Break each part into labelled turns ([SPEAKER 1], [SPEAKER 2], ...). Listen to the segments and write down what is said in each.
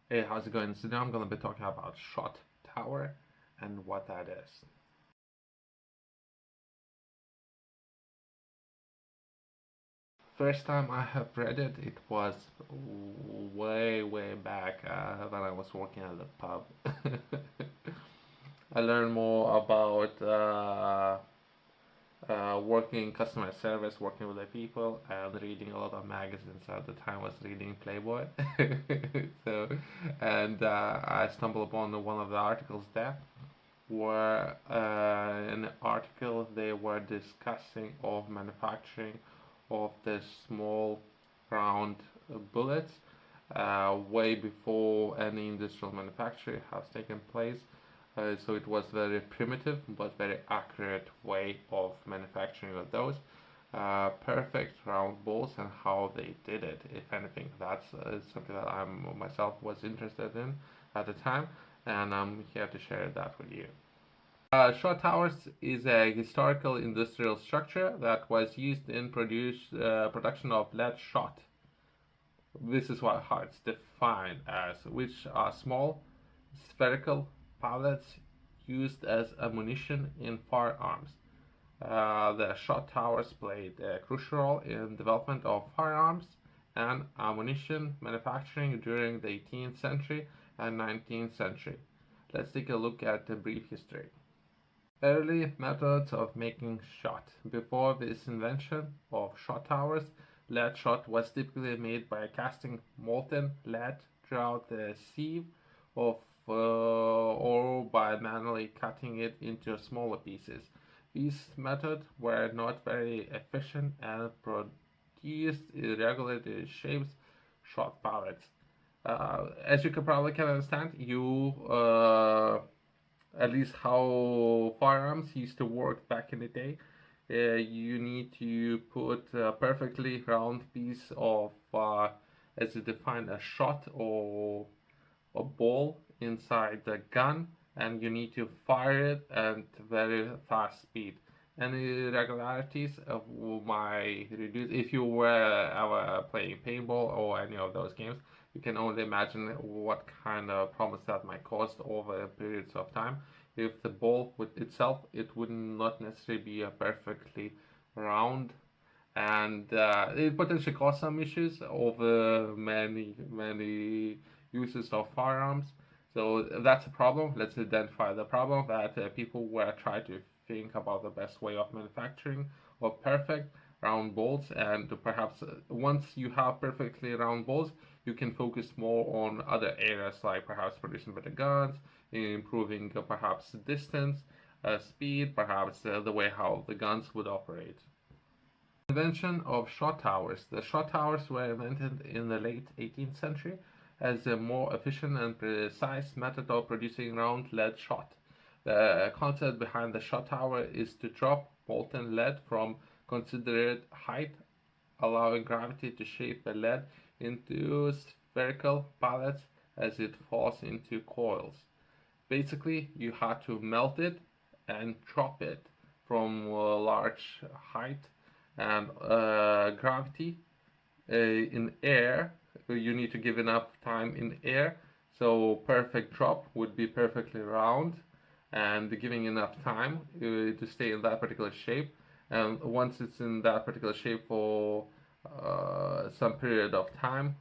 [SPEAKER 1] Hey, how's it going? Today I'm going to be talking about shot tower and what that is. First time I have read it, it was way back when I was working at the pub. I learned more about working customer service, working with the people, and reading a lot of magazines. At the time, I was reading Playboy. so, and I stumbled upon one of the articles there where in the article they were discussing of manufacturing of the small round bullets way before any industrial manufacturing has taken place. So it was very primitive but very accurate way of manufacturing of those perfect round balls and how they did it. If anything, that's something that I myself was interested in at the time, and I'm here to share that with you. Shot towers is a historical industrial structure that was used in production of lead shot. This is what how it's defined as, which are small, spherical pellets used as ammunition in firearms. The shot towers played a crucial role in development of firearms and ammunition manufacturing during the 18th century and 19th century. Let's take a look at the brief history. Early methods of making shot. Before this invention of shot towers, lead shot was typically made by casting molten lead throughout the sieve of, or by manually cutting it into smaller pieces. These methods were not very efficient and produced irregular shaped shot pellets. As you can understand, you at least how firearms used to work back in the day. You need to put a perfectly round piece of, as you define, a shot or a ball inside the gun, and you need to fire it at very fast speed. Any irregularities might reduce if you were ever playing paintball or any of those games. You can only imagine what kind of problems that might cause over periods of time. If the ball with itself, it would not necessarily be a perfectly round, and it potentially cause some issues over many uses of firearms. So that's a problem. Let's identify the problem that people were trying to think about the best way of manufacturing of perfect round balls, and perhaps once you have perfectly round balls, you can focus more on other areas like perhaps producing better guns, improving perhaps distance, speed, perhaps the way how the guns would operate. Invention of shot towers. The shot towers were invented in the late 18th century as a more efficient and precise method of producing round lead shot. The concept behind the shot tower is to drop molten lead from considerate height, allowing gravity to shape the lead into spherical pellets as it falls into coils. Basically, you had to melt it and drop it from a large height, and gravity in air. You need to give enough time in air, so perfect drop would be perfectly round, and giving enough time to stay in that particular shape. And once it's in that particular shape for some period of time,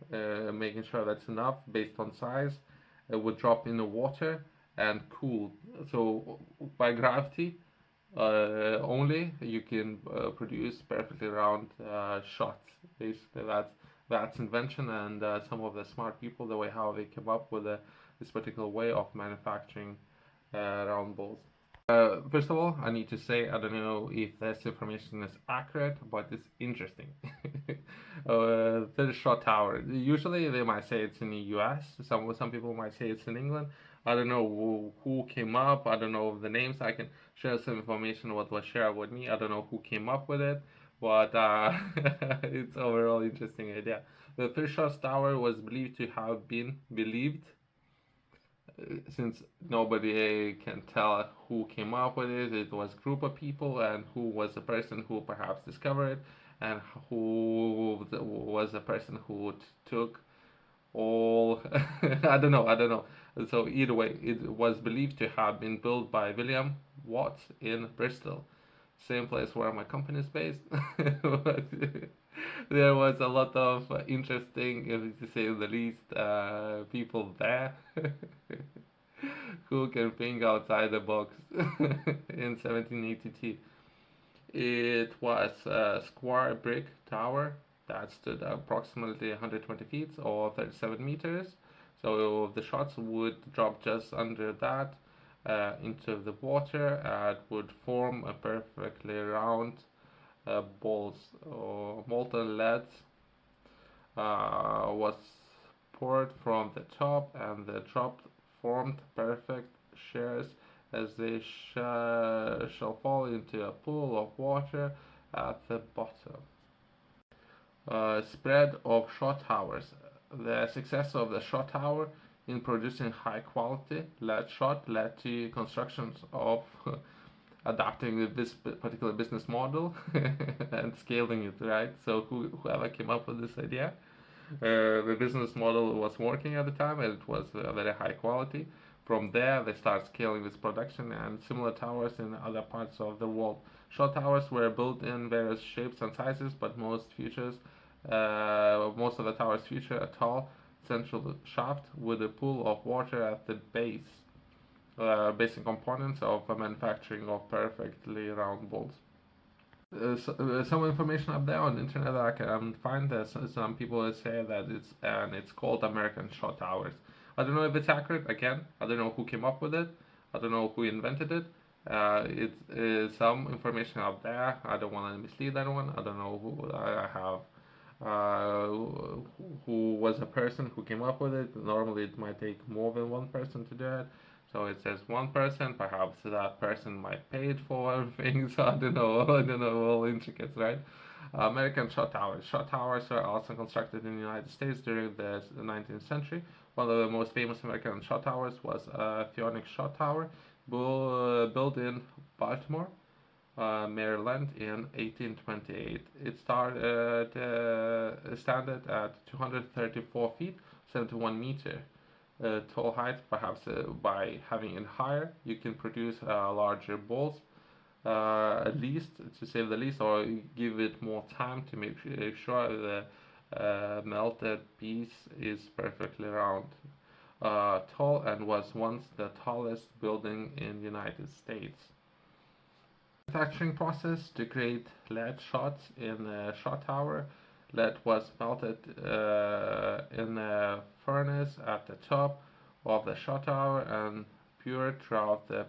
[SPEAKER 1] making sure that's enough based on size, it would drop in the water and cool. So by gravity, only you can produce perfectly round shots. Basically, that's invention, and some of the smart people, the way how they came up with this particular way of manufacturing round balls. First of all, I need to say I don't know if this information is accurate, but it's interesting. The shot tower. Usually, they might say it's in the U.S. Some people might say it's in England. I don't know who came up. I don't know the names. I can share some information what was shared with me. I don't know who came up with it, but it's overall interesting idea. The first shot tower was believed to have been believed since nobody can tell who came up with it. It was a group of people, and who was the person who perhaps discovered it, and who was the person who took all I don't know. So either way, it was believed to have been built by William Watts in Bristol, same place where my company is based. But there was a lot of interesting, to say the least, people there who can think outside the box in 1782. It was a square brick tower that stood approximately 120 feet or 37 meters. So the shots would drop just under that into the water and would form a perfectly round balls or molten lead was poured from the top, and the drop formed perfect shears as they shall fall into a pool of water at the bottom. Spread of shot towers. The success of the shot tower in producing high quality lead shot led to constructions of adapting this particular business model and scaling it, right? So whoever came up with this idea, the business model was working at the time and it was very high quality. From there, they start scaling this production and similar towers in other parts of the world. Shot towers were built in various shapes and sizes, but most of the towers feature a tall central shaft with a pool of water at the base, basic components of manufacturing of perfectly round balls. Some information up there on the internet that I can find. Some people say that it's called American Shot Towers. I don't know if it's accurate. Again, I don't know who came up with it. I don't know who invented it. It is some information out there. I don't want to mislead anyone. I don't know who I have. Who was a person who came up with it. Normally, it might take more than one person to do it. So it says one person, perhaps that person might pay it for everything. So I don't know, I don't know all intricacies, right? American shot towers. Shot towers were also constructed in the United States during the 19th century. One of the most famous American shot towers was a Phoenix shot tower, built in Baltimore, Maryland in 1828. It started standard at 234 feet, 71 meter tall height. Perhaps by having it higher, you can produce larger balls, at least to save the least, or give it more time to make sure the melted piece is perfectly round. Tall and was once the tallest building in the United States. Manufacturing process to create lead shots in a shot tower. Lead was melted in a furnace at the top of the shot tower and poured throughout the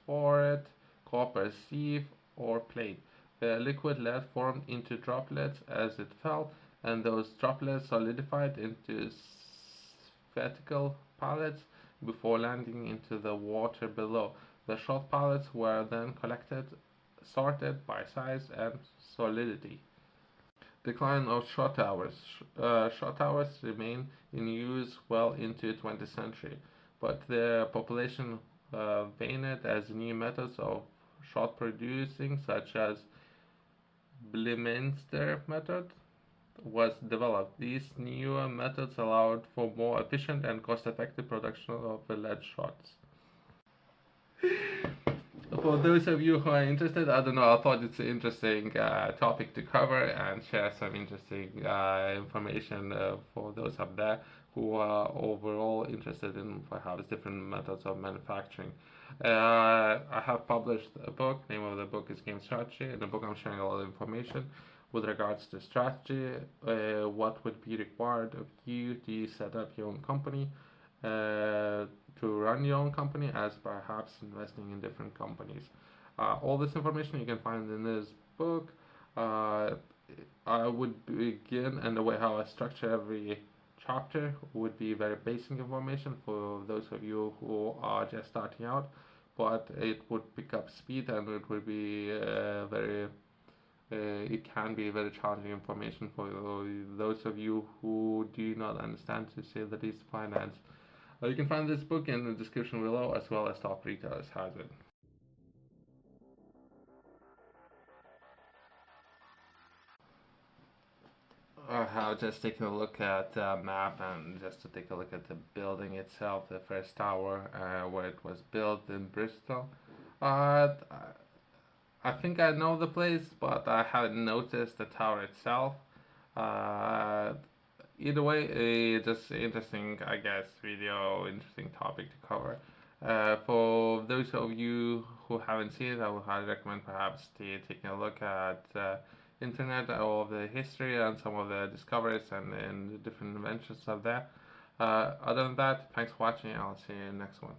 [SPEAKER 1] perforated copper sieve or plate. The liquid lead formed into droplets as it fell, and those droplets solidified into spherical pellets before landing into the water below. The shot pellets were then collected, sorted by size and solidity. Decline of shot towers. Shot towers remain in use well into 20th century, but their population waned as new methods of shot producing, such as Bliminster method, was developed. These newer methods allowed for more efficient and cost-effective production of lead shots. For those of you who are interested, I don't know, I thought it's an interesting topic to cover and share some interesting information for those up there who are overall interested in perhaps different methods of manufacturing. I have published a book. Name of the book is Game Strategy. In the book, I'm sharing a lot of information with regards to strategy, what would be required of you to set up your own company, to run your own company, as perhaps investing in different companies. All this information you can find in this book. I would begin, and the way how I structure every chapter would be very basic information for those of you who are just starting out, but it would pick up speed and it would be it can be very challenging information for those of you who do not understand, to say the least, finance. You can find this book in the description below, as well as Top Retailers has it. How just taking a look at the map and just to take a look at the building itself, the first tower, where it was built in Bristol. Uh, I think I know the place, but I haven't noticed the tower itself. Uh, Either way, just interesting, I guess, video, interesting topic to cover. For those of you who haven't seen it, I would highly recommend perhaps taking a look at internet, all of the history and some of the discoveries and the different inventions of that. Other than that, thanks for watching. I'll see you in the next one.